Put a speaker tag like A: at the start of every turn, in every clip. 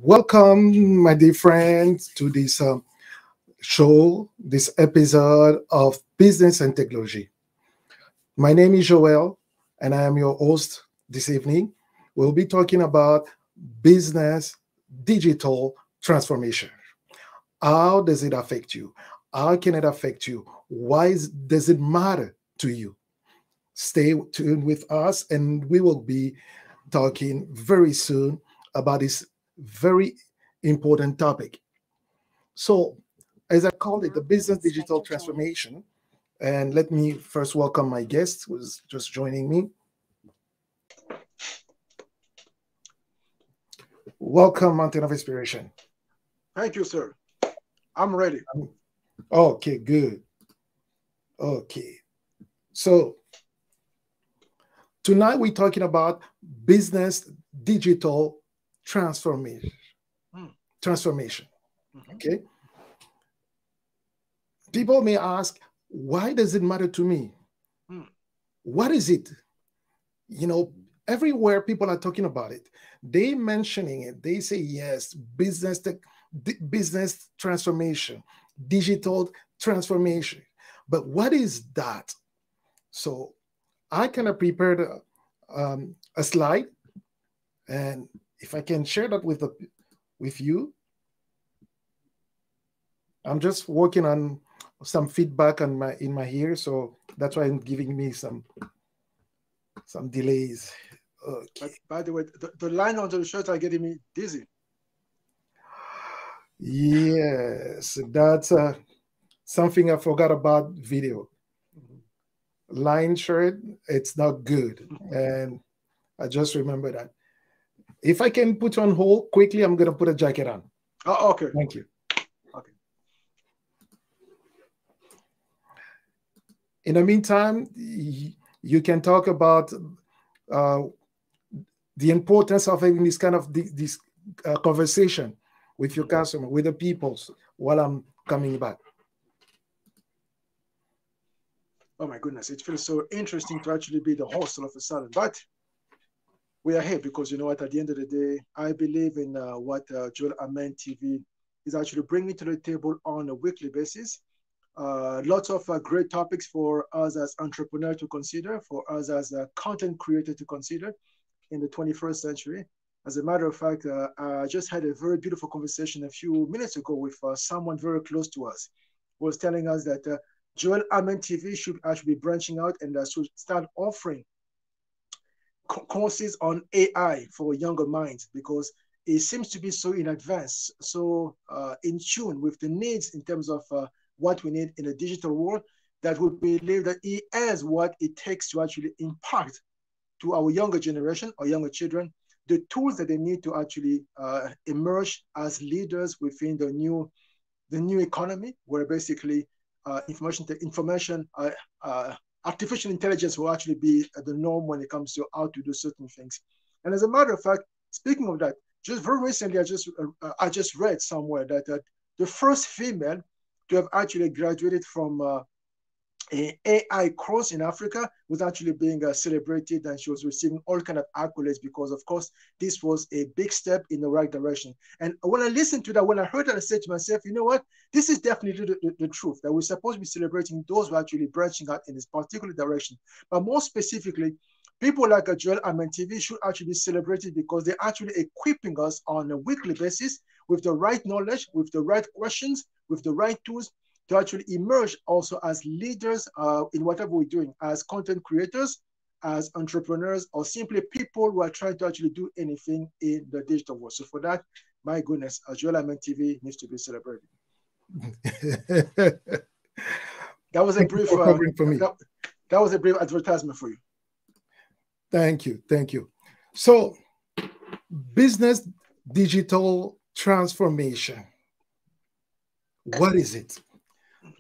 A: Welcome, my dear friends, to this show, this episode of Business and Technology. My name is Joel, and I am your host this evening. We'll be talking about business digital transformation. How does it affect you? How can it affect you? Does it matter to you? Stay tuned with us, and we will be talking very soon about this very important topic. So, as I called it, the business digital transformation. And let me first welcome my guest who's just joining me. Welcome, Mountain of Inspiration.
B: Thank you, sir. I'm ready.
A: Okay, good. Okay. So, tonight we're talking about business digital transformation. Transformation. Okay. People may ask, why does it matter to me? What is it? Everywhere people are talking about it, they mentioning it. They say yes, business transformation, digital transformation. But what is that? So I kind of prepared a slide, and if I can share that with you. I'm just working on some feedback in my ear, so that's why I'm giving me some delays. Okay.
B: By the way, the line under the shirt are getting me dizzy.
A: Yes, that's something I forgot about video. Line shirt, it's not good. And I just remember that. If I can put on hold quickly, I'm going to put a jacket on.
B: Oh, okay.
A: Thank you.
B: Okay.
A: In the meantime, you can talk about the importance of having this kind of this conversation with your customer, with the people, while I'm coming back.
B: Oh my goodness, it feels so interesting to actually be the host all of a sudden. But we are here because you know what, at the end of the day, I believe in what Joel Amen TV is actually bringing to the table on a weekly basis. Lots of great topics for us as entrepreneurs to consider, for us as a content creator to consider in the 21st century. As a matter of fact, I just had a very beautiful conversation a few minutes ago with someone very close to us who was telling us that Joel Amen TV should actually be branching out and should start offering courses on AI for younger minds because it seems to be so in advance, so in tune with the needs in terms of what we need in a digital world, that we believe that it has what it takes to actually impart to our younger generation or younger children the tools that they need to actually emerge as leaders within the new economy, where basically artificial intelligence will actually be the norm when it comes to how to do certain things. And as a matter of fact, speaking of that, just very recently, I just read somewhere that the first female to have actually graduated from an AI course in Africa was actually being celebrated, and she was receiving all kind of accolades because, of course, this was a big step in the right direction. And when I listened to that, when I heard that, I said to myself, you know what? This is definitely the truth, that we're supposed to be celebrating those who are actually branching out in this particular direction. But more specifically, people like Joel Amen TV should actually be celebrated because they're actually equipping us on a weekly basis with the right knowledge, with the right questions, with the right tools to actually emerge also as leaders in whatever we're doing, as content creators, as entrepreneurs, or simply people who are trying to actually do anything in the digital world. So for that, my goodness, Joel Amen TV needs to be celebrated. That was a brief that was a brief advertisement for you.
A: Thank you. Thank you. So, business digital transformation. What is it?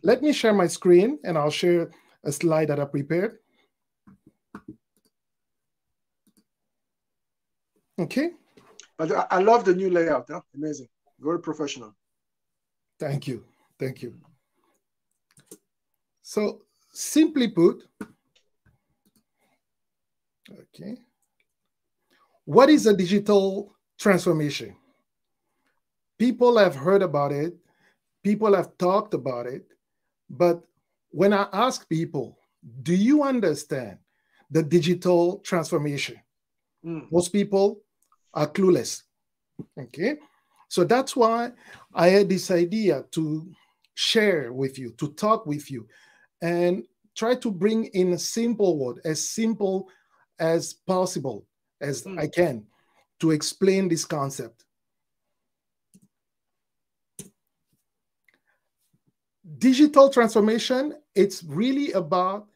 A: Let me share my screen and I'll share a slide that I prepared. Okay.
B: But I love the new layout. Huh? Amazing. Very professional.
A: Thank you. Thank you. So, simply put, okay, what is a digital transformation? People have heard about it, people have talked about it, but when I ask people, do you understand the digital transformation?
B: Mm.
A: Most people are clueless. Okay. So that's why I had this idea to share with you, to talk with you, and try to bring in a simple word, as simple as possible as
B: Mm.
A: I can, to explain this concept. Digital transformation, it's really about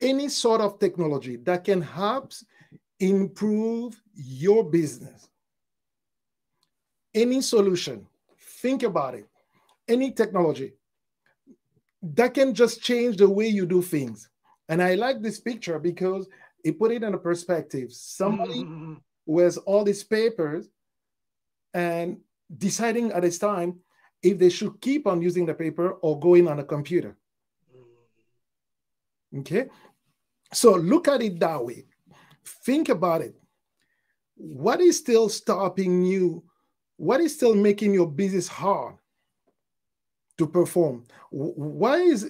A: any sort of technology that can help improve your business. Any solution, think about it, any technology that can just change the way you do things. And I like this picture because it put it in a perspective. Somebody
B: Mm.
A: who has all these papers and deciding at this time if they should keep on using the paper or going on a computer. Okay. So look at it that way. Think about it. What is still stopping you? What is still making your business hard to perform? Why is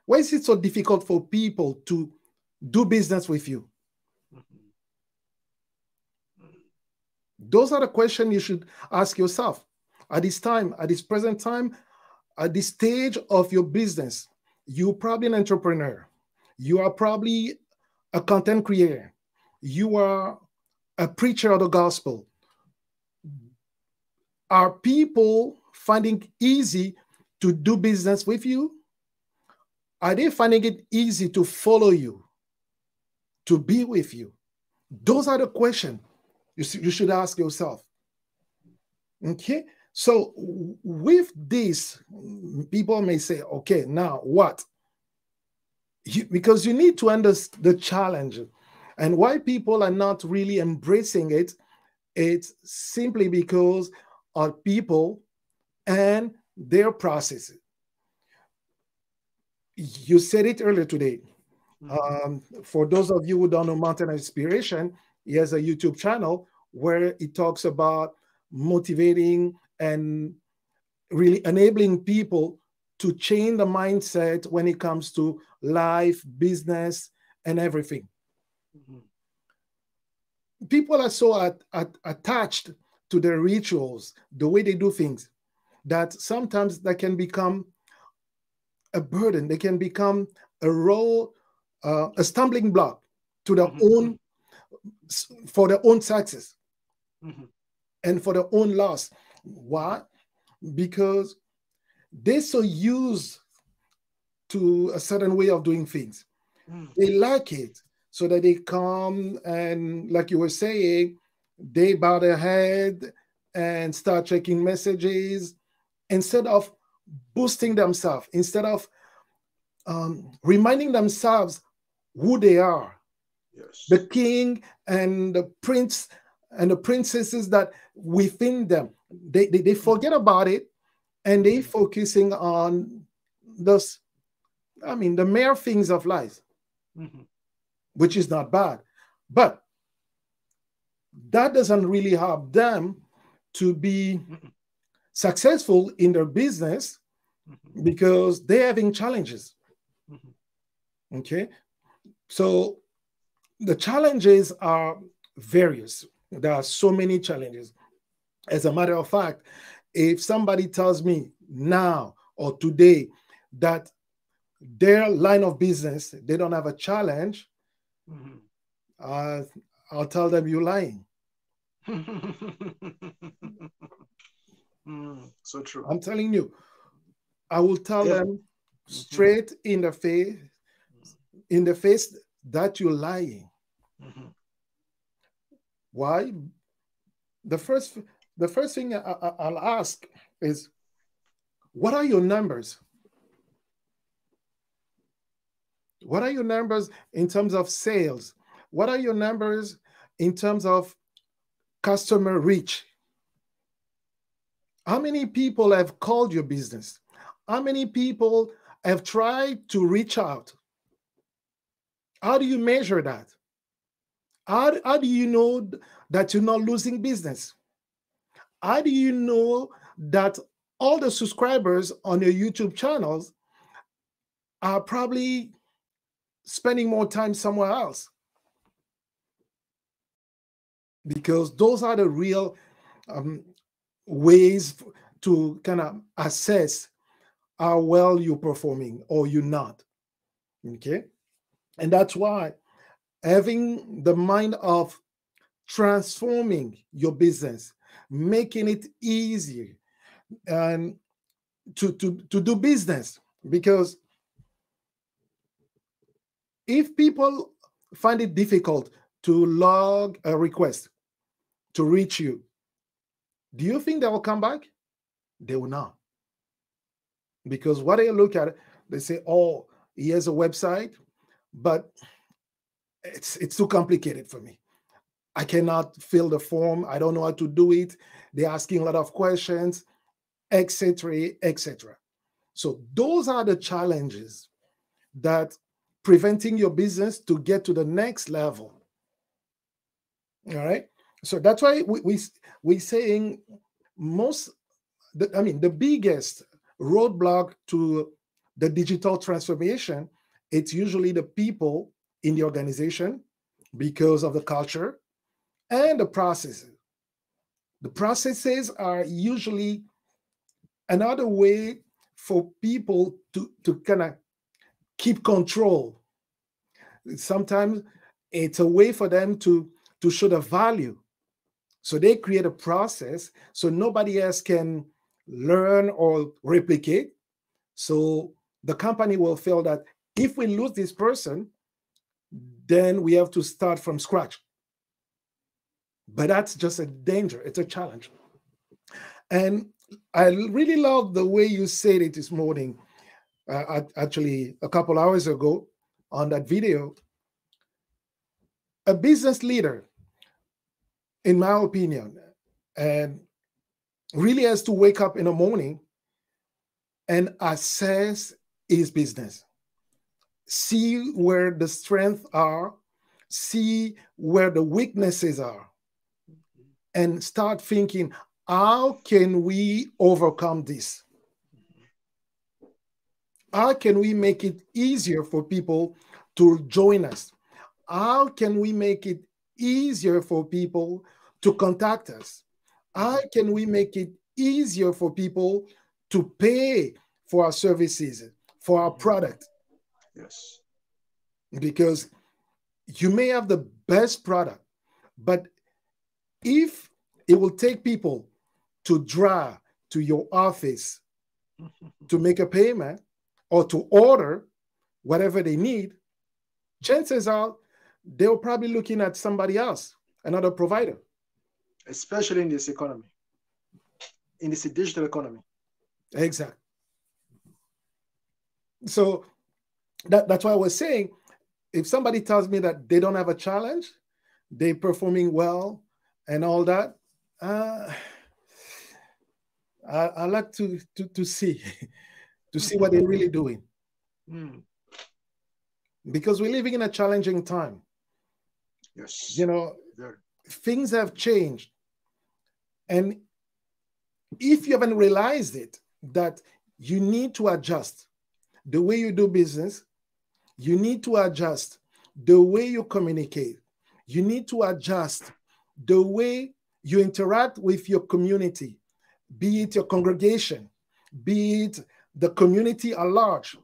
A: it so difficult for people to do business with you? Those are the questions you should ask yourself. At this time, at this present time, at this stage of your business, you're probably an entrepreneur. You are probably a content creator. You are a preacher of the gospel. Are people finding it easy to do business with you? Are they finding it easy to follow you, to be with you? Those are the questions you should ask yourself. Okay. So with this, people may say, okay, now what? Because you need to understand the challenge and why people are not really embracing it. It's simply because of people and their processes. You said it earlier today. For those of you who don't know Mountain Inspiration, he has a YouTube channel where he talks about motivating and really enabling people to change the mindset when it comes to life, business, and everything. People are so attached to their rituals, the way they do things, that sometimes that can become a burden. They can become a role, a stumbling block to their own, for their own success and for their own loss. Why? Because they're so used to a certain way of doing things. They like it, so that they come and, like you were saying, they bow their head and start checking messages instead of boosting themselves, instead of reminding themselves who they are,
B: Yes.
A: the king and the prince and the princesses that within them. They forget about it and they focusing on those, I mean, the mere things of life, which is not bad. But that doesn't really help them to be successful in their business because they're having challenges. Okay. So the challenges are various. There are so many challenges. As a matter of fact, if somebody tells me now or today that their line of business, they don't have a challenge, I'll tell them you're lying.
B: So true.
A: I'm telling you, I will tell
B: Every,
A: them straight in the face that you're lying. Why? The first the first thing I'll ask is, what are your numbers? What are your numbers in terms of sales? What are your numbers in terms of customer reach? How many people have called your business? How many people have tried to reach out? How do you measure that? How do you know that you're not losing business? How do you know that all the subscribers on your YouTube channels are probably spending more time somewhere else, because those are the real ways to kind of assess how well you're performing or you're not. Okay. And that's why having the mind of transforming your business, making it easier and to do business, because if people find it difficult to log a request to reach you, do you think they will come back? They will not. Because what they look at, they say, oh, he has a website, but it's too complicated for me. I cannot fill the form. I don't know how to do it. They're asking a lot of questions, etc., etc. So those are the challenges that preventing your business to get to the next level. All right. So that's why we're saying the biggest roadblock to the digital transformation, it's usually the people in the organization, because of the culture and the processes. The processes are usually another way for people to kind of keep control. Sometimes it's a way for them to show the value. So they create a process so nobody else can learn or replicate. So the company will feel that if we lose this person, then we have to start from scratch. But that's just a danger. It's a challenge. And I really love the way you said it this morning, actually a couple hours ago on that video. A business leader, in my opinion, and really has to wake up in the morning and assess his business. See where the strengths are, see where the weaknesses are, and start thinking, how can we overcome this? How can we make it easier for people to join us? How can we make it easier for people to contact us? How can we make it easier for people to pay for our services, for our product?
B: Yes.
A: Because you may have the best product, but if it will take people to drive to your office to make a payment or to order whatever they need, chances are they're probably looking at somebody else, another provider.
B: Especially in this economy, in this digital economy.
A: Exactly. So that's why I was saying, if somebody tells me that they don't have a challenge, they're performing well and all that, I like to see what they're really doing. Because we're living in a challenging time.
B: Yes.
A: Things have changed. And if you haven't realized it, that you need to adjust the way you do business, you need to adjust the way you communicate, you need to adjust the way you interact with your community, be it your congregation, be it the community at large.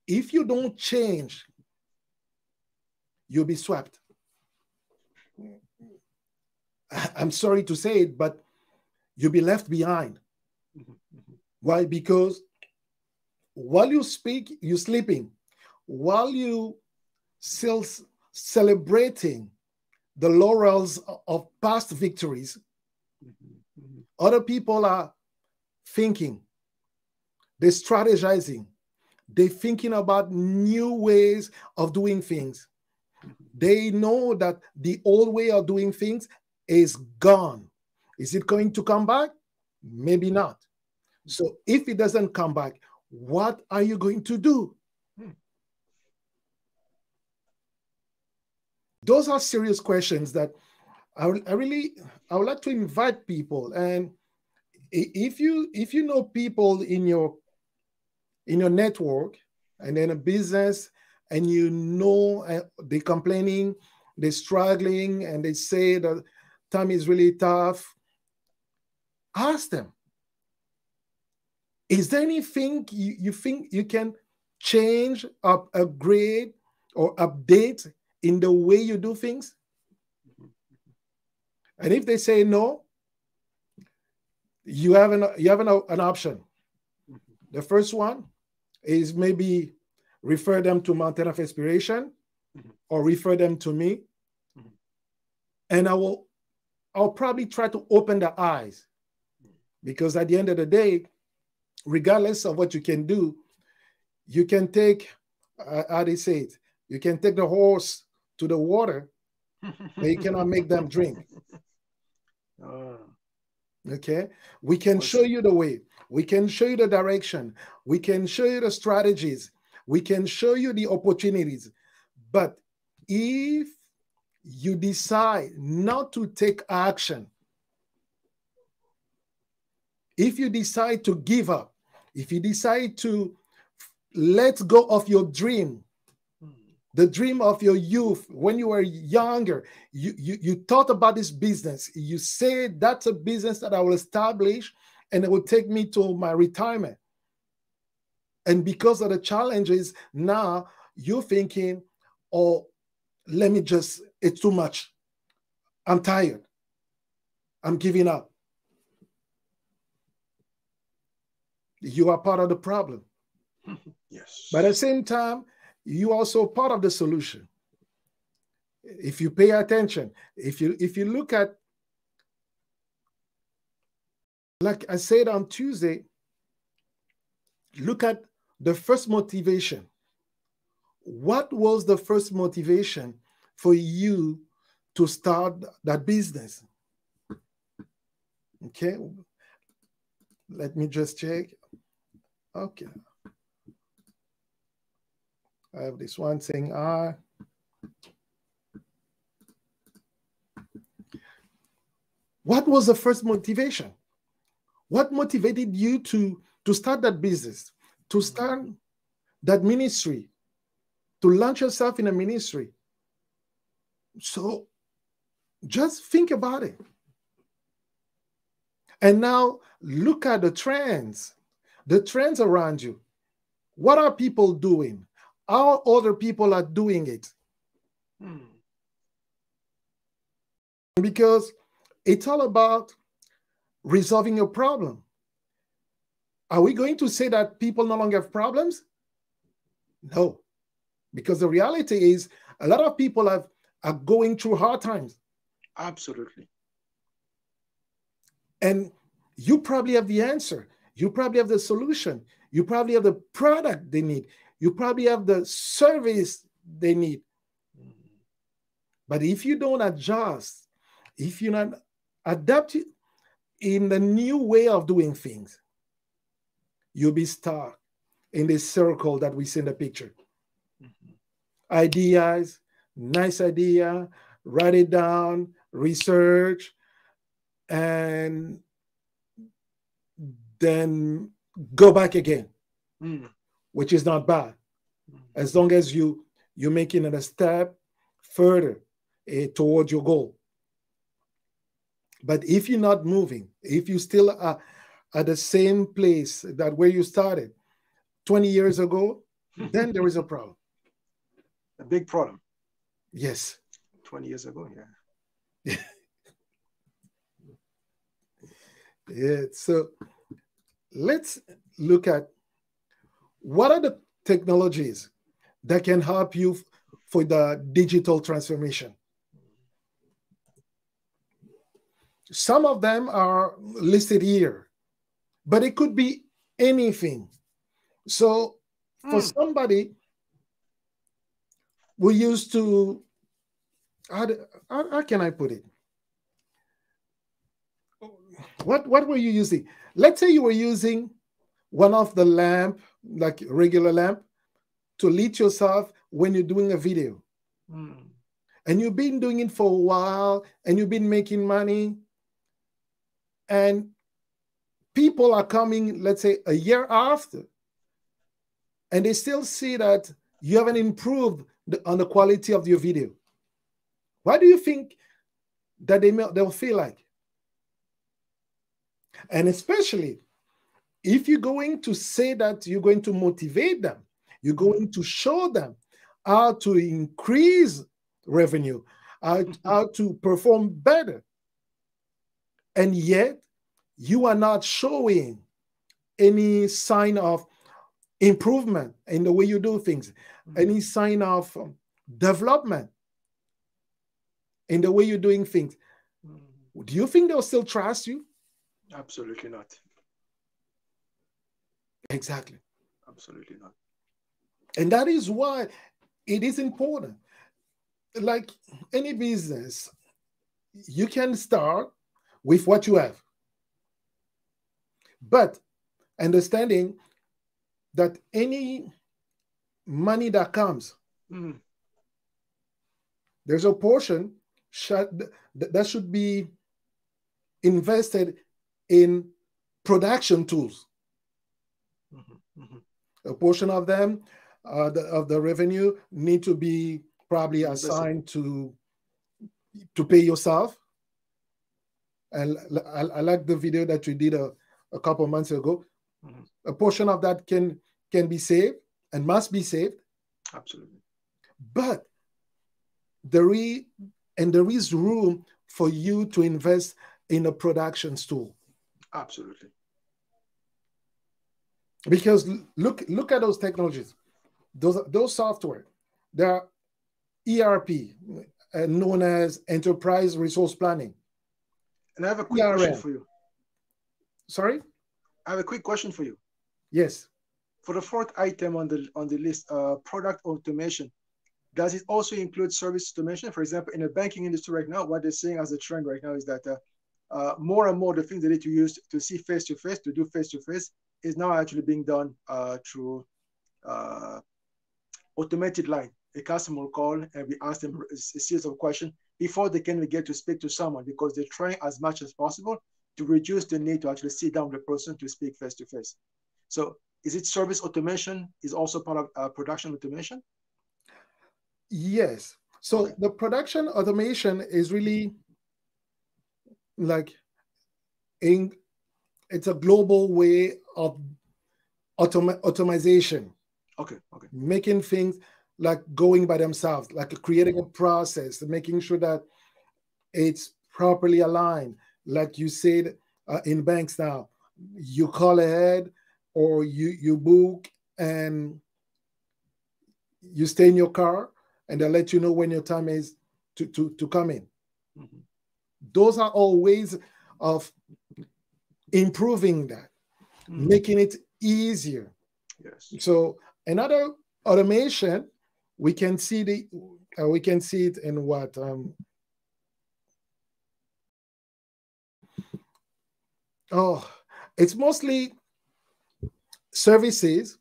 A: If you don't change, you'll be swept. I'm sorry to say it, but you'll be left behind. Why? Because while you speak, you're sleeping. While you still celebrating the laurels of past victories, other people are thinking, they're strategizing, they're thinking about new ways of doing things. They know that the old way of doing things is gone. Is it going to come back? Maybe not. So if it doesn't come back, what are you going to do? Those are serious questions that I would like to invite people. And if you know people in your network and in a business, and you know they're complaining, they're struggling, and they say that time is really tough, ask them, is there anything you think you can change, upgrade, or update in the way you do things? And if they say no, you have an option. The first one is maybe refer them to Mountain of Inspiration, or refer them to me, and I'll probably try to open their eyes, because at the end of the day, regardless of what you can do, you can take, how they say it, you can take the horse to the water, but you cannot make them drink. Okay, we can show you the way, we can show you the direction, we can show you the strategies, we can show you the opportunities. But if you decide not to take action, if you decide to give up, if you decide to let go of your dream, the dream of your youth, when you were younger, you thought about this business. You say, that's a business that I will establish and it will take me to my retirement. And because of the challenges, now you're thinking, oh, it's too much. I'm tired. I'm giving up. You are part of the problem.
B: Yes.
A: But at the same time, you also part of the solution. If you pay attention, if you look at, like I said on Tuesday, look at the first motivation. What was the first motivation for you to start that business? Okay, let me just check. Okay, I have this one saying what was the first motivation? What motivated you to start that business, to start that ministry, to launch yourself in a ministry? So just think about it. And now look at the trends around you. What are people doing? How other people are doing it? Because it's all about resolving your problem. Are we going to say that people no longer have problems? No, because the reality is a lot of people are going through hard times.
B: Absolutely.
A: And you probably have the answer. You probably have the solution. You probably have the product they need. You probably have the service they need. But if you don't adjust, if you're not adapted in the new way of doing things, you'll be stuck in this circle that we see in the picture. Ideas, nice idea, write it down, research, and then go back again, which is not bad, as long as you're making it a step further towards your goal. But if you're not moving, if you still are at the same place that where you started 20 years ago, then there is a problem.
B: A big problem.
A: Yes.
B: 20 years ago, yeah.
A: Yeah. So let's look at what are the technologies that can help you for the digital transformation. Some of them are listed here, but it could be anything. So for somebody who used to, how can I put it? What were you using? Let's say you were using one of the lamp, like regular lamp, to lit yourself when you're doing a video. And you've been doing it for a while, and you've been making money. And people are coming, let's say, a year after, and they still see that you haven't improved on the quality of your video. What do you think that they'll feel like? And especially if you're going to say that you're going to motivate them, you're going to show them how to increase revenue, how to perform better, and yet you are not showing any sign of improvement in the way you do things, any sign of development in the way you're doing things, do you think they'll still trust you?
B: Absolutely not.
A: Exactly.
B: Absolutely not.
A: And that is why it is important. Like any business, you can start with what you have. But understanding that any money that comes, there's a portion that should be invested in production tools. A portion of them, of the revenue, need to be probably assigned to pay yourself. And I like the video that you did a couple of months ago. A portion of that can be saved and must be saved.
B: Absolutely.
A: But there is room for you to invest in a production tool.
B: Absolutely.
A: Because look at those technologies, those software. They are ERP, known as Enterprise Resource Planning.
B: And I have a quick question for you.
A: Sorry?
B: I have a quick question for you.
A: Yes.
B: For the fourth item on the list, product automation, does it also include service automation? For example, in the banking industry right now, what they're saying as a trend right now is that more and more the things they need to use to see face-to-face, to do face-to-face, is now actually being done through automated line. A customer will call and we ask them a series of questions before they can get to speak to someone, because they're trying as much as possible to reduce the need to actually sit down with the person to speak face-to-face. So is it service automation is also part of production automation?
A: Yes. So the production automation is really like it's a global way of automation.
B: Okay.
A: Making things like going by themselves, like creating a process, making sure that it's properly aligned. Like you said, in banks now, you call ahead or you book and you stay in your car and they'll let you know when your time is to come in. Those are all ways of improving that, making it easier.
B: Yes.
A: So another automation, we can see it in what it's mostly services.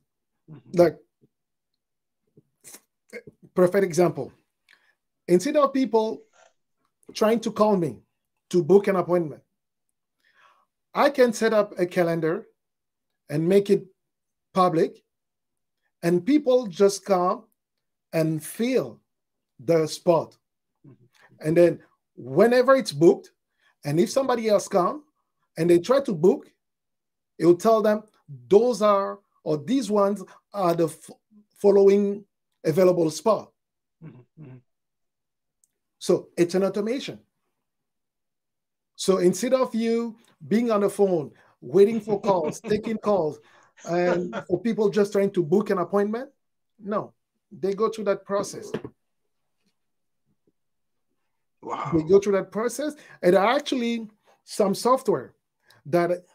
A: Like, perfect example, instead of people trying to call me to book an appointment, I can set up a calendar and make it public, and people just come and fill the spot. And then whenever it's booked, and if somebody else comes and they try to book, it will tell them these ones are the following available spot. So it's an automation. So instead of you being on the phone, waiting for calls, taking calls, and for people just trying to book an appointment, no, they go through that process.
B: Wow.
A: They go through that process, and there are actually some software that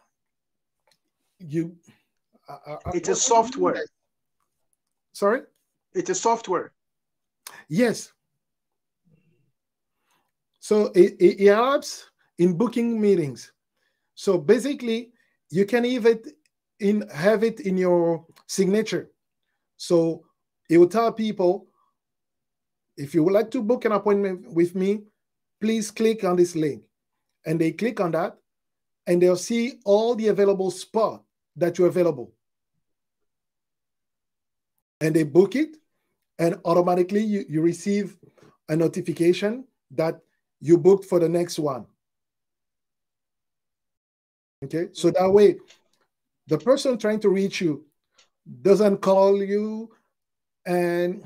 A: you.
B: It's a software.
A: Sorry?
B: It's a software.
A: Yes. So it helps in booking meetings. So basically, you can even have it in your signature. So it will tell people, if you would like to book an appointment with me, please click on this link. And they click on that, and they'll see all the available spot that you're available. And they book it, and automatically you receive a notification that you booked for the next one. Okay, so that way, the person trying to reach you doesn't call you and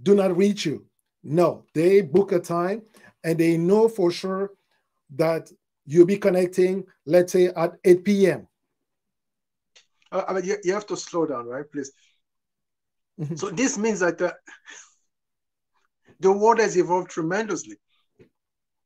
A: do not reach you. No, they book a time and they know for sure that you'll be connecting, let's say at 8 p.m.
B: I mean, you have to slow down, right, please? So this means that the world has evolved tremendously.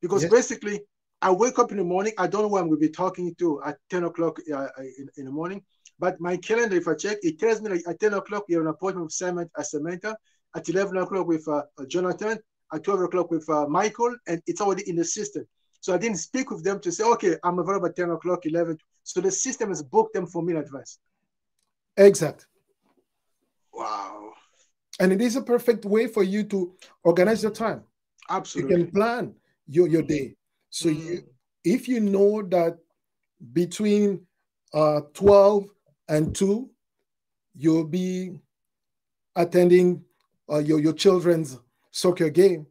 B: Because basically, I wake up in the morning, I don't know who I'm going to be talking to at 10 o'clock in the morning, but my calendar, if I check, it tells me that at 10 o'clock, you have an appointment with Samantha, at 11 o'clock with Jonathan, at 12 o'clock with Michael, and it's already in the system. So I didn't speak with them to say, okay, I'm available at 10 o'clock, 11. So the system has booked them for me in advance.
A: Exact.
B: Wow.
A: And it is a perfect way for you to organize your time.
B: Absolutely.
A: You can plan your day. So if you know that between 12 and 2, you'll be attending your children's soccer game,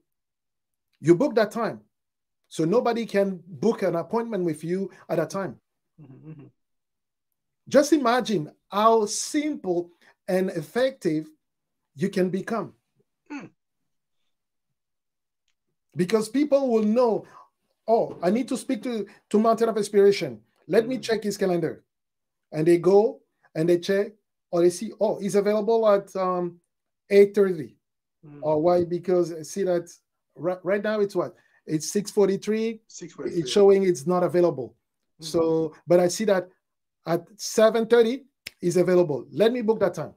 A: you book that time. So nobody can book an appointment with you at a time. Just imagine how simple and effective you can become. Because people will know, oh, I need to speak to Mountain of Inspiration. Let me check his calendar. And they go and they check, or they see, oh, he's available at 8:30. Or why? Because I see that right now it's what? It's 6:43. It's showing it's not available. So, but I see that at 7:30 is available. Let me book that time.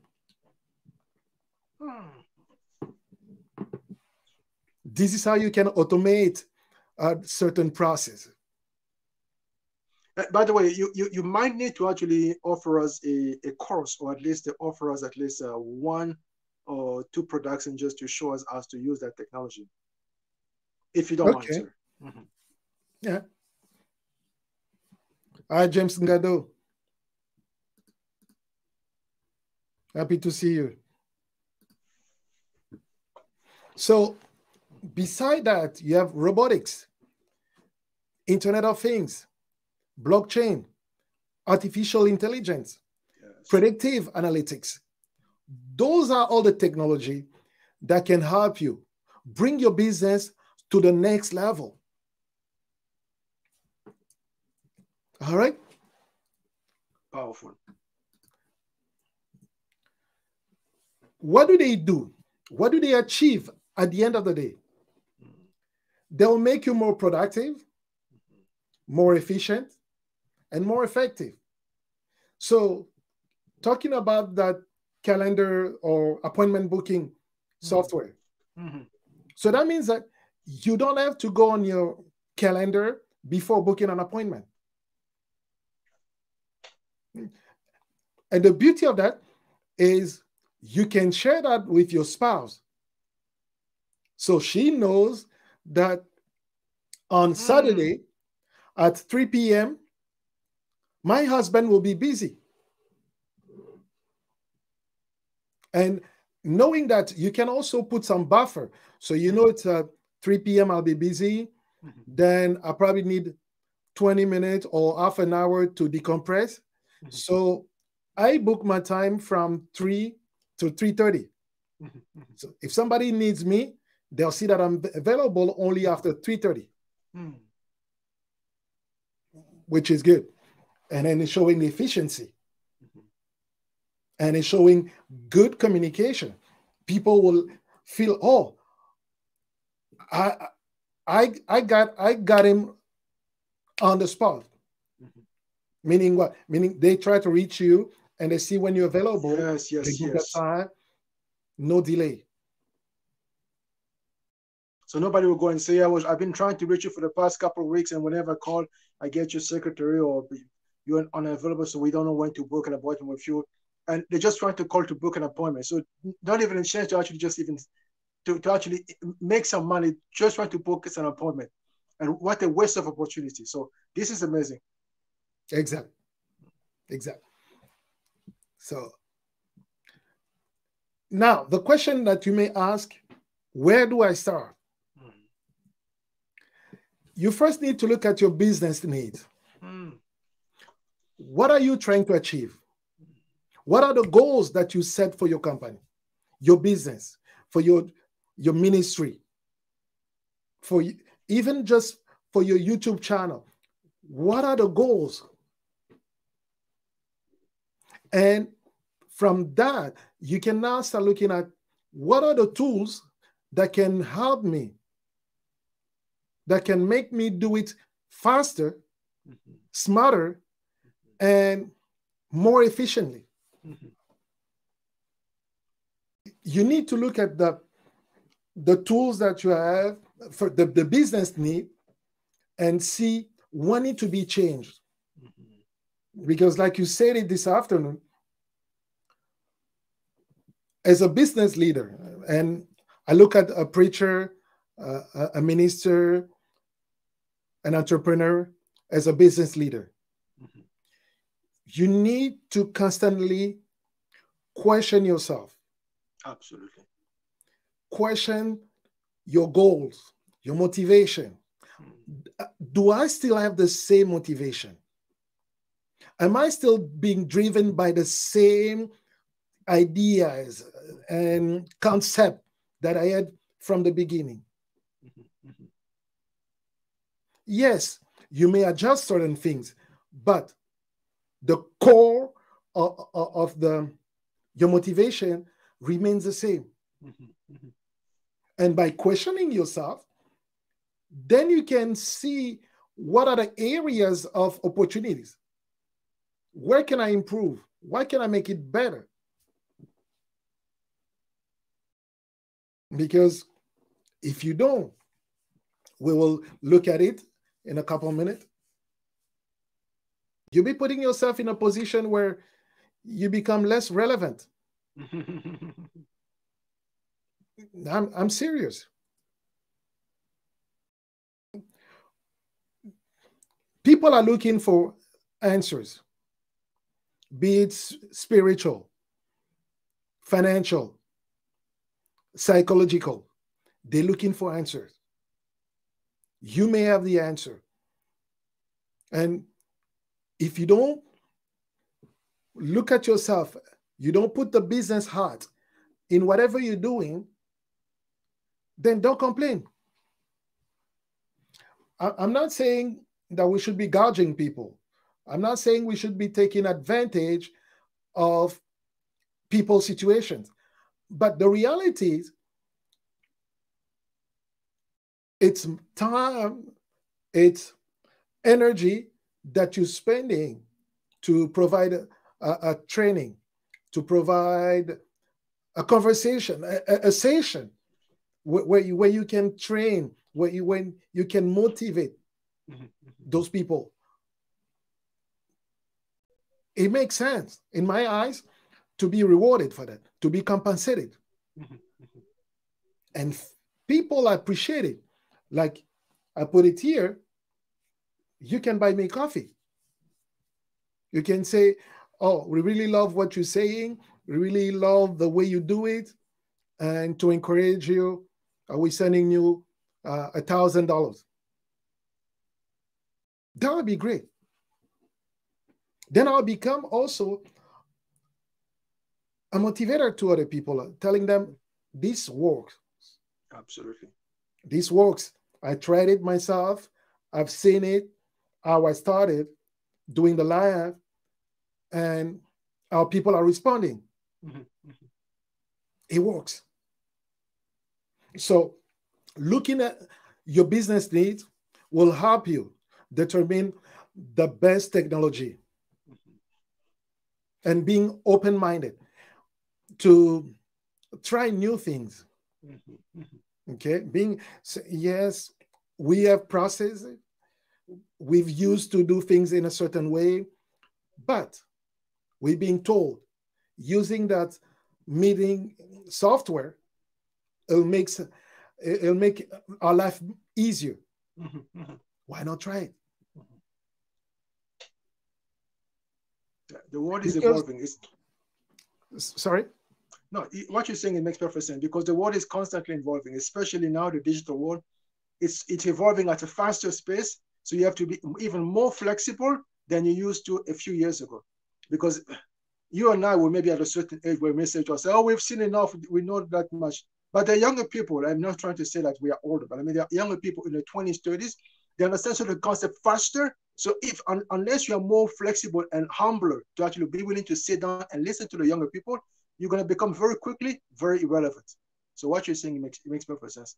A: This is how you can automate a certain process.
B: By the way, you might need to actually offer us a course, or at least offer us at least 1 or 2 products, and just to show us how to use that technology, if you don't mind, sir.
A: Yeah. Hi, James Ngado. Happy to see you. So, beside that, you have robotics, Internet of Things, blockchain, artificial intelligence, predictive analytics. Those are all the technology that can help you bring your business to the next level. All right?
B: Powerful.
A: What do they do? What do they achieve at the end of the day? They'll make you more productive, more efficient, and more effective. So, talking about that calendar or appointment booking software. So that means that you don't have to go on your calendar before booking an appointment. And the beauty of that is you can share that with your spouse. So she knows that on Saturday at 3 p.m., my husband will be busy. And knowing that, you can also put some buffer. So you know it's 3 p.m. I'll be busy. Then I probably need 20 minutes or half an hour to decompress. So I book my time from 3 to 3:30. So if somebody needs me, they'll see that I'm available only after 3:30, which is good. And then it's showing the efficiency. And it's showing good communication. People will feel, oh, I got him on the spot. Meaning what? Meaning they try to reach you and they see when you're available.
B: Yes.
A: They book a time, no delay.
B: So nobody will go and say, I've been trying to reach you for the past couple of weeks, and whenever I call, I get your secretary or you're unavailable, so we don't know when to book an appointment with you. And they're just trying to call to book an appointment. So not even a chance to actually just even to actually make some money, just trying to book an appointment. And what a waste of opportunity. So this is amazing.
A: Exactly. Exactly. So now the question that you may ask, where do I start?
B: Mm.
A: You first need to look at your business needs.
B: Mm.
A: What are you trying to achieve? What are the goals that you set for your company, your business, for your ministry, for even just for your YouTube channel? What are the goals? And from that, you can now start looking at what are the tools that can help me, that can make me do it faster,
B: Mhm.
A: smarter, and more efficiently.
B: Mhm.
A: You need to look at the tools that you have for the business need and see what need to be changed.
B: Mhm.
A: Because like you said it this afternoon, as a business leader, and I look at a preacher, a minister, an entrepreneur as a business leader,
B: Mhm.
A: you need to constantly question yourself,
B: Absolutely.
A: question your goals, your motivation.
B: Mm.
A: Do I still have the same motivation? Am I still being driven by the same ideas and concept that I had from the beginning?
B: Mhm. Mhm.
A: Yes, you may adjust certain things, but the core of your motivation remains the same.
B: Mhm. Mhm.
A: And by questioning yourself, then you can see what are the areas of opportunities. Where can I improve? Why can I make it better? Because if you don't, we will look at it in a couple of minutes. You'll be putting yourself in a position where you become less relevant. I'm serious. People are looking for answers, be it spiritual, financial, psychological. They're looking for answers. You may have the answer. And if you don't look at yourself, you don't put the business heart in whatever you're doing, then don't complain. I'm not saying that we should be gouging people. I'm not saying we should be taking advantage of people's situations. But the reality is, it's time, it's energy that you're spending to provide a training, to provide a conversation, a session where you can train, when you can motivate
B: Mhm. Mhm.
A: those people. It makes sense in my eyes to be rewarded for that, to be compensated.
B: Mhm. Mhm.
A: And people appreciate it. Like I put it here, you can buy me coffee. You can say, oh, we really love what you're saying. We really love the way you do it. And to encourage you, we're sending you $1,000. That would be great. Then I'll become also a motivator to other people, telling them this works.
B: Absolutely.
A: This works. I tried it myself. I've seen it, how I started doing the live, and how people are responding.
B: Mhm. Mhm.
A: It works. So looking at your business needs will help you determine the best technology
B: Mhm.
A: and being open-minded to try new things.
B: Mhm. Mhm.
A: Okay, yes, we have processes, we've used to do things in a certain way, but we're being told using that meeting software, it'll make it'll make our life easier.
B: Mhm. Mhm.
A: Why not try it?
B: Mhm. The world is
A: Because,
B: evolving.
A: sorry?
B: No, what you're saying, it makes perfect sense because the world is constantly evolving, especially now the digital world. It's evolving at a faster pace, so you have to be even more flexible than you used to a few years ago. Because you and I will maybe at a certain age where we may say to us, oh, we've seen enough, we know that much. But the younger people, I'm not trying to say that we are older, but I mean, the younger people in their 20s, 30s, they understand the concept faster. So if unless you are more flexible and humbler to actually be willing to sit down and listen to the younger people, you're going to become very quickly very irrelevant. So what you're saying makes perfect sense.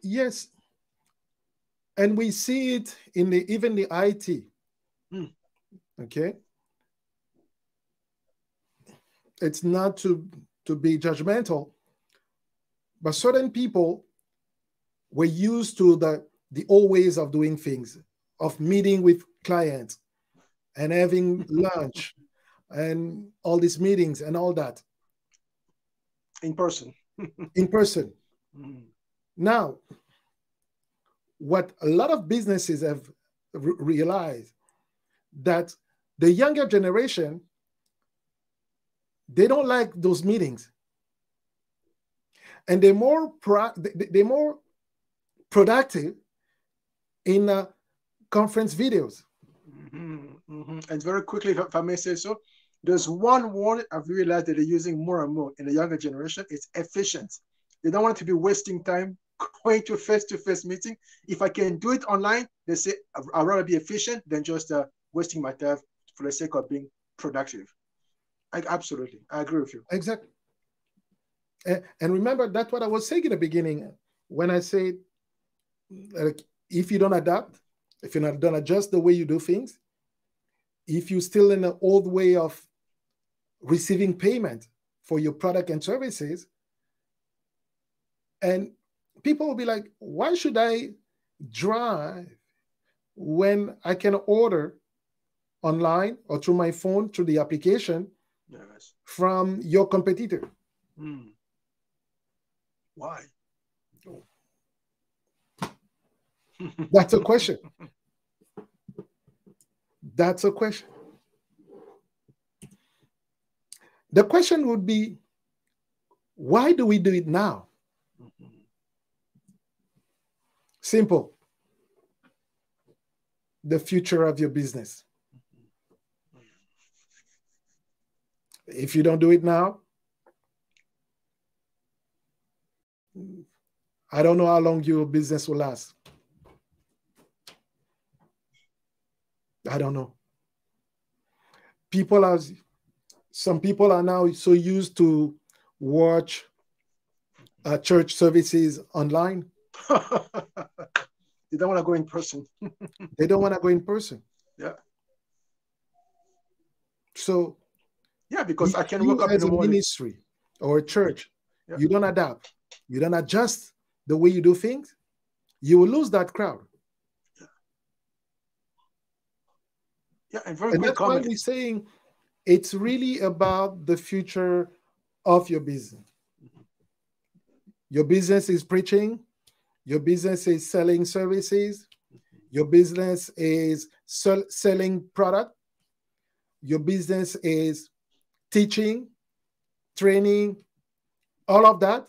A: Yes. And we see it in even the IT. Okay. It's not to be judgmental, but certain people were used to the old ways of doing things, of meeting with clients and having lunch and all these meetings and all that.
B: In person.
A: In person. Now, what a lot of businesses have realized that the younger generation, they don't like those meetings, and they're more productive in conference videos.
B: And very quickly, if I may say so, there's one word I've realized that they're using more and more in the younger generation. It's efficient. They don't want to be wasting time going to face-to-face meeting. If I can do it online, they say I'd rather be efficient than just wasting my time for the sake of being productive. Absolutely, I agree with you.
A: Exactly. And remember, that's what I was saying in the beginning when I said, like, if you don't adapt, if you don't adjust the way you do things, if you're still in the old way of receiving payment for your product and services, and people will be like, why should I drive when I can order online or through my phone, through the application,
B: yes,
A: from your competitor?
B: Why?
A: That's a question. That's a question. The question would be, why do we do it now? Simple. The future of your business. If you don't do it now, I don't know how long your business will last. I don't know. Some people are now so used to watch church services online.
B: They don't want to go in person.
A: They don't want to go in person.
B: Yeah.
A: So,
B: yeah, because I can
A: you
B: wake up
A: as
B: in the
A: a
B: morning.
A: ministry or a church,
B: yeah.
A: You don't adapt, you don't adjust the way you do things, you will lose that crowd.
B: Yeah, and very
A: and
B: quick
A: that's
B: comment.
A: why we're saying it's really about the future of your business. Your business is preaching. Your business is selling services. Your business is selling product. Your business is teaching, training, all of that.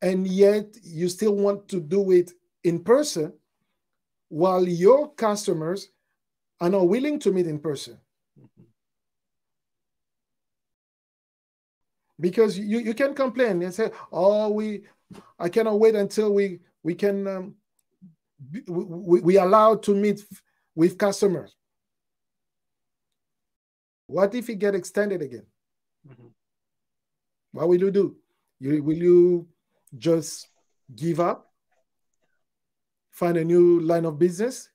A: And yet you still want to do it in person while your customers are not willing to meet in person. Because you can complain and say, oh, I cannot wait until we can we allowed to meet with customers. What if it get extended again? What will you do? Will you just give up, find a new line of business?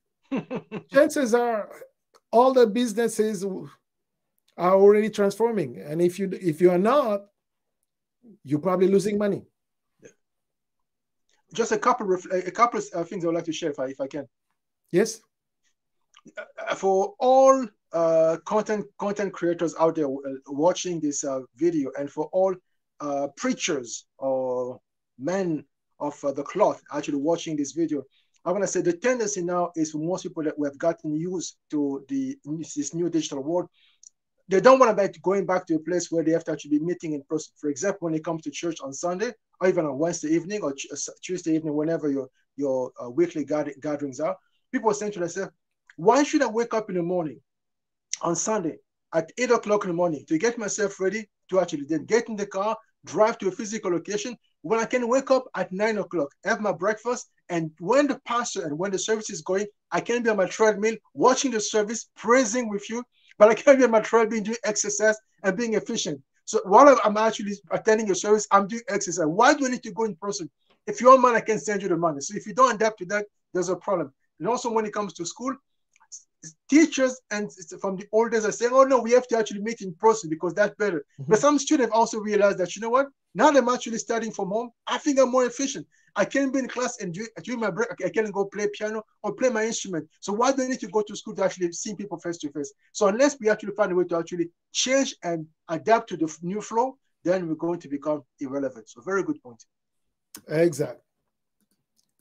A: Chances are all the businesses are already transforming, and if you are not, you're probably losing money.
B: Just a couple of things I would like to share if I can.
A: Yes.
B: For all content creators out there watching this video, and for all preachers or men of the cloth actually watching this video, I want to say the tendency now is for most people that we have gotten used to this new digital world. They don't want to be going back to a place where they have to actually be meeting in person. For example, when it comes to church on Sunday, or even on Wednesday evening or Tuesday evening, whenever your weekly gatherings are, people are saying to themselves, why should I wake up in the morning on Sunday at 8 o'clock in the morning to get myself ready to actually then get in the car, drive to a physical location, when I can wake up at 9 o'clock, have my breakfast, and when the pastor and when the service is going, I can be on my treadmill, watching the service, praising with you, but I can be on my treadmill doing exercise and being efficient. So while I'm actually attending your service, I'm doing exercise. Why do I need to go in person? If you want money, I can send you the money. So if you don't adapt to that, there's a problem. And also when it comes to school, teachers and from the old days are saying, oh no, we have to actually meet in person because that's better. Mm-hmm. But some students also realize that, you know what, now that I'm actually studying from home, I think I'm more efficient. I can be in class and during my break, I can go play piano or play my instrument. So why do I need to go to school to actually see people face to face? So unless we actually find a way to actually change and adapt to the new flow, then we're going to become irrelevant. So very good point.
A: Exactly.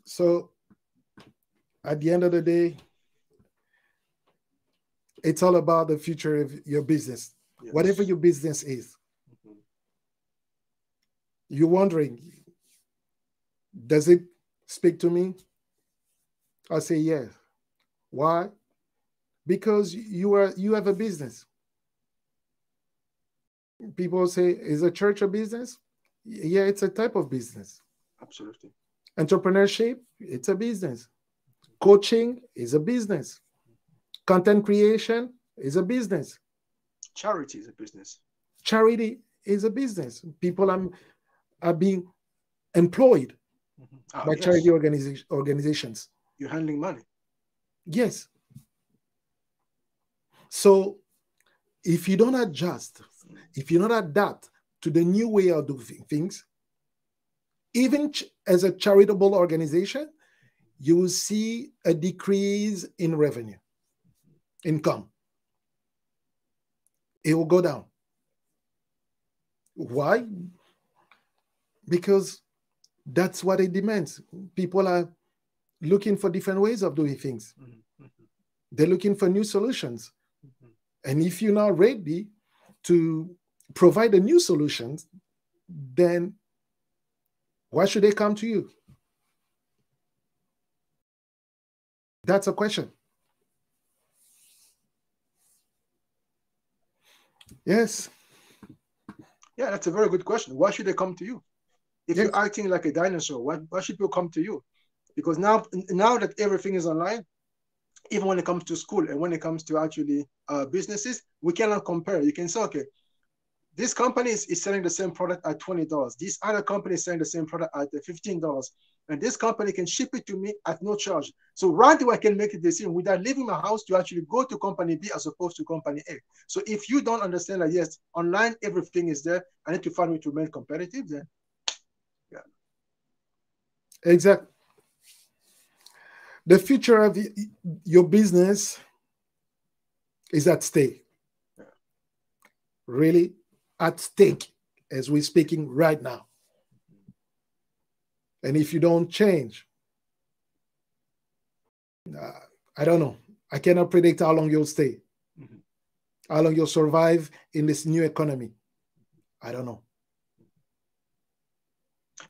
A: So at the end of the day, it's all about the future of your business, yes. Whatever your business is. Mm-hmm. You're wondering, does it speak to me? I say yes. Why? Because you have a business. People say, is a church a business? Yeah, it's a type of business.
B: Absolutely.
A: Entrepreneurship, it's a business. Coaching is a business. Content creation is a business.
B: Charity is a business.
A: Charity is a business. People are being employed by charity organizations.
B: You're handling money.
A: Yes. So if you don't adjust, if you don't adapt to the new way of doing things, even as a charitable organization, you will see a decrease in revenue. Income. It will go down. Why? Because that's what it demands. People are looking for different ways of doing things. Mm-hmm. They're looking for new solutions. Mm-hmm. And if you're not ready to provide the new solutions, then why should they come to you? That's a question. Yes.
B: Yeah, that's a very good question. Why should they come to you? If you're acting like a dinosaur, why should people come to you? Because now that everything is online, even when it comes to school and when it comes to actually businesses, we cannot compare. You can say, okay, this company is selling the same product at $20. This other company is selling the same product at $15. And this company can ship it to me at no charge. So right away, I can make a decision without leaving my house to actually go to company B as opposed to company A. So if you don't understand that, yes, online, everything is there, I need to find a way to remain competitive, then yeah.
A: Exactly. The future of your business is at stake. Yeah. Really at stake as we're speaking right now. And if you don't change, I don't know. I cannot predict how long you'll stay, how long you'll survive in this new economy. I don't know.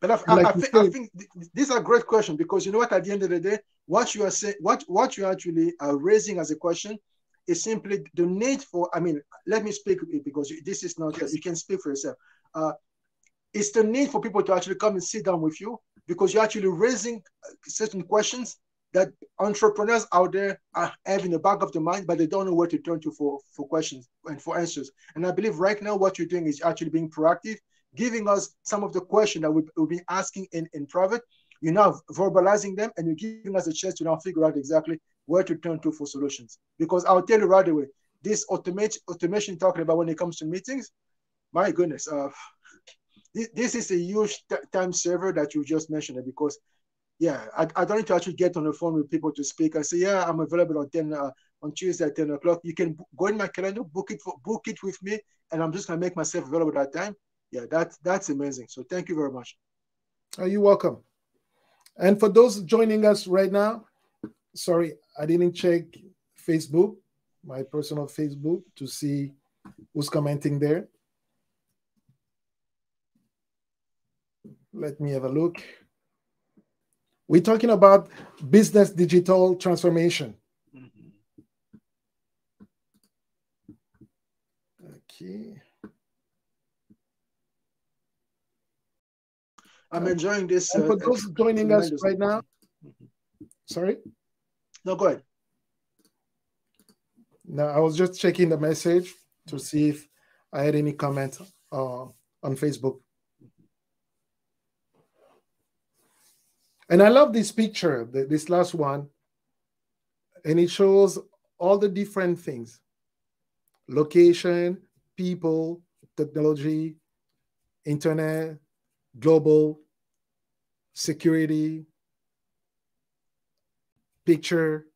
B: But I think these are great questions because you know what? At the end of the day, what you are saying, what you actually are raising as a question is simply the need for. I mean, let me speak because this is not. Yes. You can speak for yourself. It's the need for people to actually come and sit down with you because you're actually raising certain questions that entrepreneurs out there have in the back of the mind, but they don't know where to turn to for questions and for answers. And I believe right now what you're doing is actually being proactive, giving us some of the questions that we've been asking in private. You're now verbalizing them and you're giving us a chance to now figure out exactly where to turn to for solutions. Because I'll tell you right away, this automation talking about when it comes to meetings, my goodness, this is a huge time saver that you just mentioned it because yeah, I don't need to actually get on the phone with people to speak and say, yeah, I'm available on Tuesday at 10 o'clock. You can go in my calendar, book it with me, and I'm just gonna make myself available at that time. Yeah, that's amazing. So thank you very much.
A: You're welcome. And for those joining us right now, sorry, I didn't check Facebook, my personal Facebook, to see who's commenting there. Let me have a look. We're talking about business digital transformation. Okay.
B: I'm enjoying this.
A: And for those joining us right now, sorry?
B: No, go ahead.
A: No, I was just checking the message to see if I had any comment on Facebook. And I love this picture, this last one. And it shows all the different things: location, people, technology, internet, global, security, picture,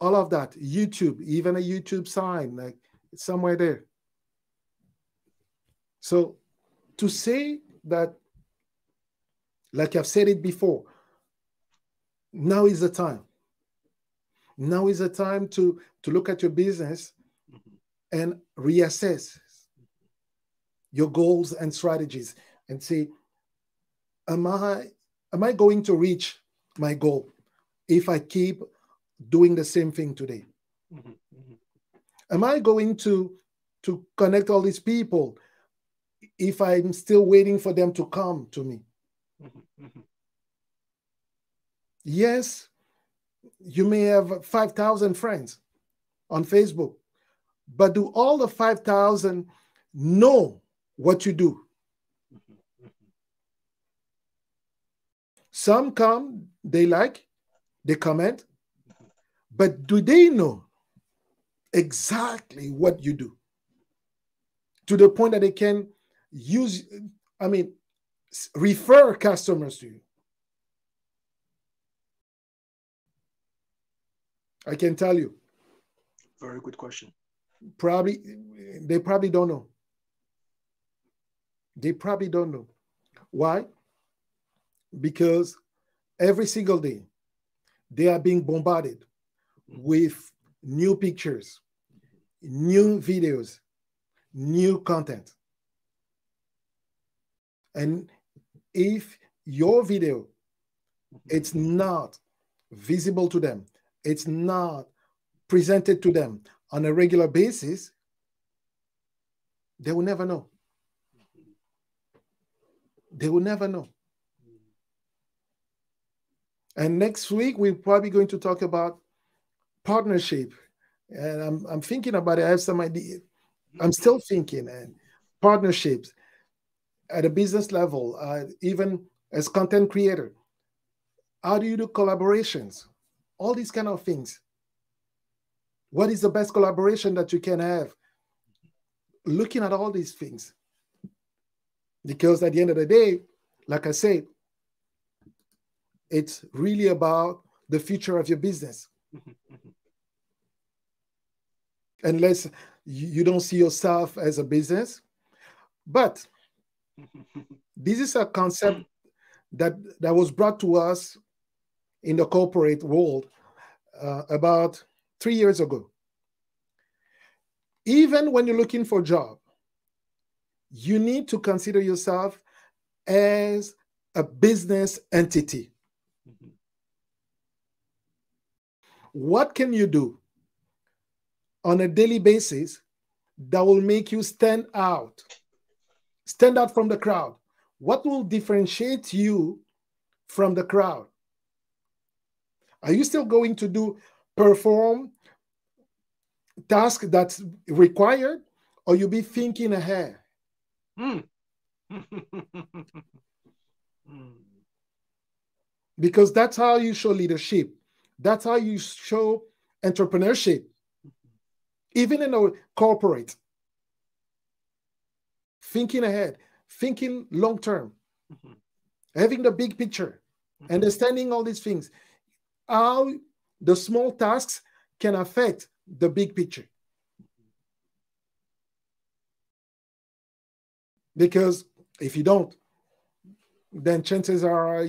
A: all of that. YouTube, even a YouTube sign, like it's somewhere there. So to say that, like I've said it before, now is the time. Now is the time to look at your business and reassess your goals and strategies and say, am I going to reach my goal if I keep doing the same thing today? Am I going to connect all these people if I'm still waiting for them to come to me? Yes, you may have 5,000 friends on Facebook, but do all the 5,000 know what you do? Some come, they like, they comment, but do they know exactly what you do? To the point that they can refer customers to you. I can tell you.
B: Very good question.
A: They probably don't know. They probably don't know. Why? Because every single day they are being bombarded with new pictures, new videos, new content. And if your video, it's not visible to them, it's not presented to them on a regular basis, they will never know. They will never know. And next week, we're probably going to talk about partnership. And I'm thinking about it. I have some idea. I'm still thinking. And partnerships at a business level, even as content creator. How do you do collaborations? All these kind of things. What is the best collaboration that you can have? Looking at all these things. Because at the end of the day, like I said, it's really about the future of your business. Unless you don't see yourself as a business. But this is a concept that was brought to us in the corporate world about 3 years ago. Even when you're looking for a job, you need to consider yourself as a business entity. What can you do on a daily basis that will make you stand out from the crowd? What will differentiate you from the crowd? Are you still going to perform tasks that's required, or you'll be thinking ahead? Because that's how you show leadership. That's how you show entrepreneurship. Even in a corporate. Thinking ahead, thinking long term, having the big picture, understanding all these things, how the small tasks can affect the big picture. Because if you don't, then chances are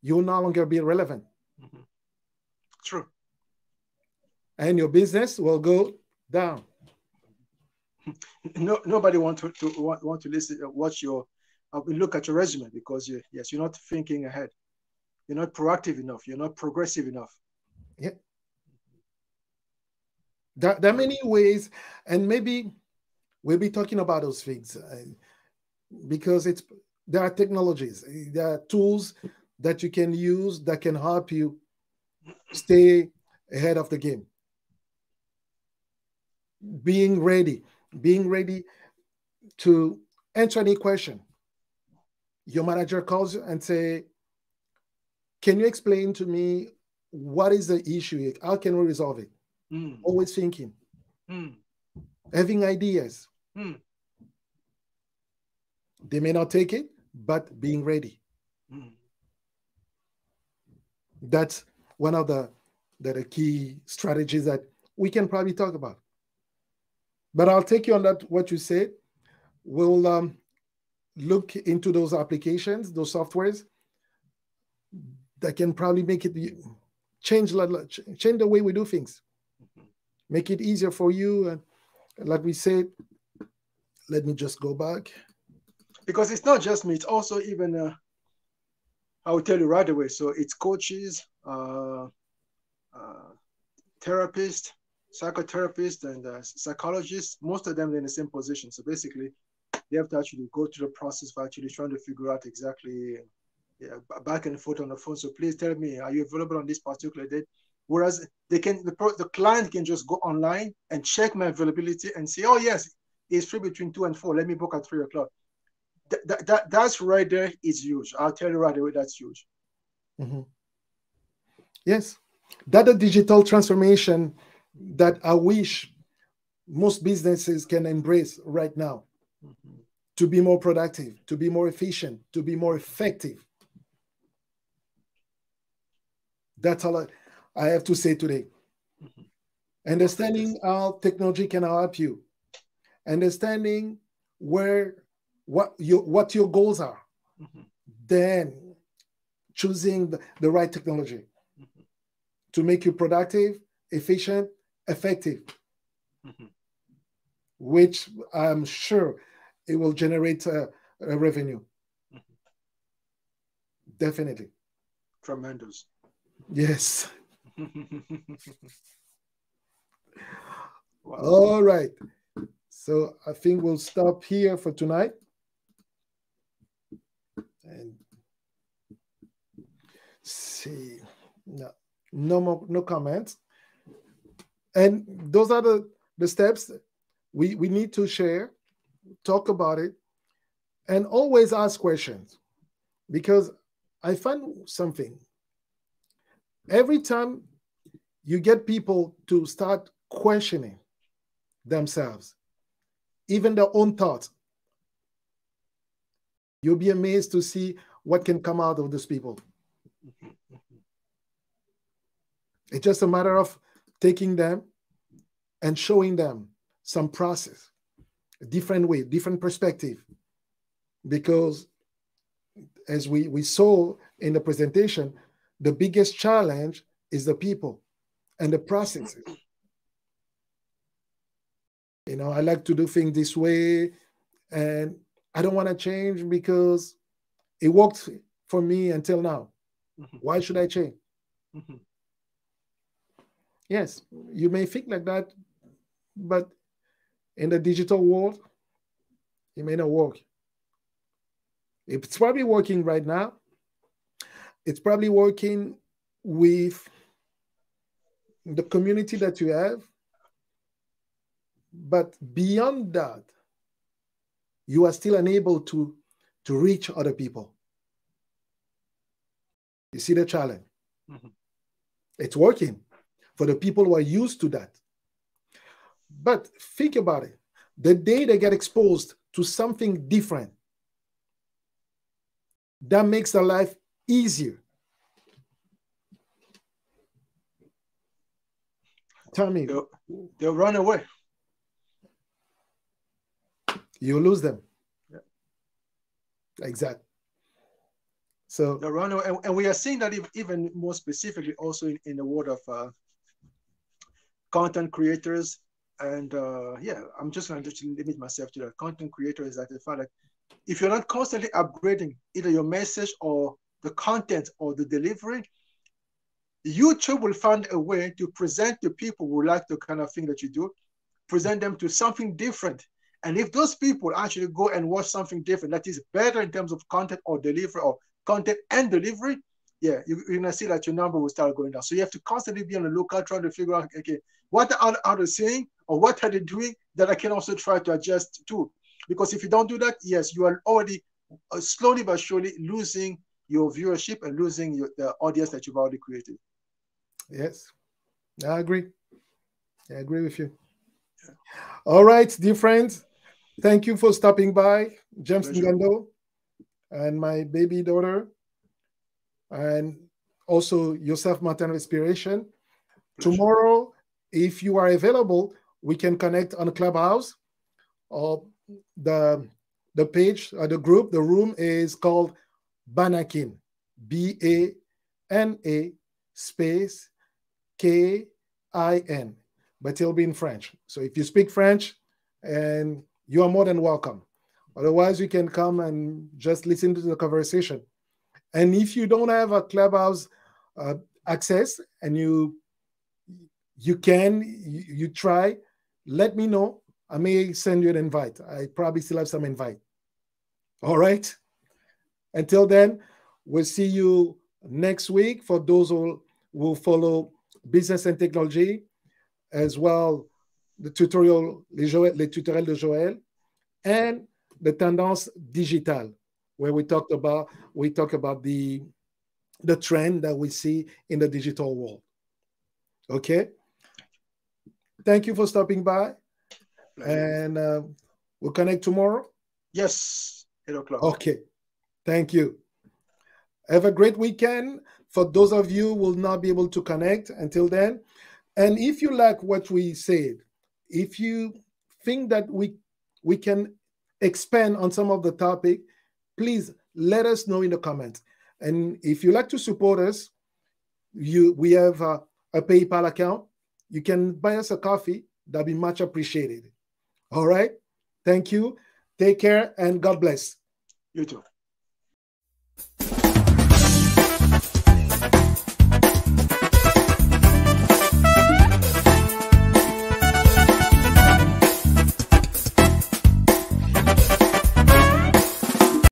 A: you'll no longer be relevant.
B: Mm-hmm. True.
A: And your business will go down.
B: No, nobody want to listen, watch your, look at your resume, because you're not thinking ahead. You're not proactive enough. You're not progressive enough.
A: Yeah. There are many ways, and maybe we'll be talking about those things because there are technologies, there are tools that you can use that can help you stay ahead of the game. Being ready to answer any question. Your manager calls you and say, can you explain to me what is the issue? How can we resolve it?
B: Mm.
A: Always thinking,
B: Mm.
A: having ideas.
B: Mm.
A: They may not take it, but being ready.
B: Mm.
A: That's one of the key strategies that we can probably talk about. But I'll take you on that, what you said. We'll look into those applications, those softwares that can probably make it change the way we do things, make it easier for you. And like we said, let me just go back.
B: Because it's not just me, it's also even, I will tell you right away. So it's coaches, therapists, psychotherapists, and psychologists. Most of them are in the same position. So basically, they have to actually go through the process of actually trying to figure out exactly, back and forth on the phone. So please tell me, are you available on this particular date? Whereas the client can just go online and check my availability and say, oh yes, it's free between 2 and 4. Let me book at 3 o'clock. That's right there is huge. I'll tell you right away, that's huge.
A: Mm-hmm. Yes, that's a digital transformation that I wish most businesses can embrace right now. Mm-hmm. To be more productive, to be more efficient, to be more effective. That's all I have to say today. Mm-hmm. Understanding how technology can help you, understanding what your goals are, mm-hmm. Then choosing the right technology, mm-hmm. To make you productive, efficient, effective, mm-hmm. Which I'm sure it will generate a revenue. Mm-hmm. Definitely.
B: Tremendous.
A: Yes. Wow. All right. So I think we'll stop here for tonight. And see, no comments. And those are the steps we need to share, talk about it, and always ask questions. Because I find something. Every time you get people to start questioning themselves, even their own thoughts, you'll be amazed to see what can come out of those people. It's just a matter of taking them and showing them some process, a different way, different perspective. Because as we saw in the presentation, the biggest challenge is the people and the processes. I like to do things this way, and I don't want to change because it worked for me until now. Mm-hmm. Why should I change? Mm-hmm. Yes, you may think like that, but in the digital world, it may not work. It's probably working right now. It's probably working with the community that you have. But beyond that, you are still unable to reach other people. You see the challenge? Mm-hmm. It's working for the people who are used to that. But think about it. The day they get exposed to something different, that makes their life easier. Tell me.
B: They'll run away.
A: You lose them. Yeah. Exactly. So
B: and we are seeing that even more specifically also in the world of content creators. And yeah, I'm just going to limit myself to that. Content creators that the fact that if you're not constantly upgrading either your message or the content or the delivery, YouTube will find a way to present to people who like the kind of thing that you do, present them to something different. And if those people actually go and watch something different that is better in terms of content or delivery or content and delivery, yeah, you're going to see that your number will start going down. So you have to constantly be on the lookout, trying to figure out, okay, what are others saying or what are they doing that I can also try to adjust to? Because if you don't do that, yes, you are already slowly but surely losing your viewership and losing the audience that you've already created.
A: yes, I agree. I agree with you. Yeah. All right, dear friends, thank you for stopping by, James Ngando, and my baby daughter, and also yourself, Maternal Inspiration. Pleasure. Tomorrow, if you are available, we can connect on Clubhouse. Or the page, the group, the room is called Banakin, BANA space KIN, but it'll be in French. So if you speak French, and you are more than welcome. Otherwise, you can come and just listen to the conversation. And if you don't have a Clubhouse access and you try, let me know. I may send you an invite. I probably still have some invite. All right. Until then, we'll see you next week for those who will follow business and technology, as well the tutorial, les tutoriels de Joël, and the tendance digital, where we talk about the trend that we see in the digital world. Okay. Thank you for stopping by. And we'll connect tomorrow?
B: Yes, 8 o'clock.
A: Okay. Thank you. Have a great weekend. For those of you who will not be able to connect until then. And if you like what we said, if you think that we can expand on some of the topic, please let us know in the comments. And if you like to support us, we have a PayPal account. You can buy us a coffee. That'd be much appreciated. All right. Thank you. Take care and God bless.
B: You too.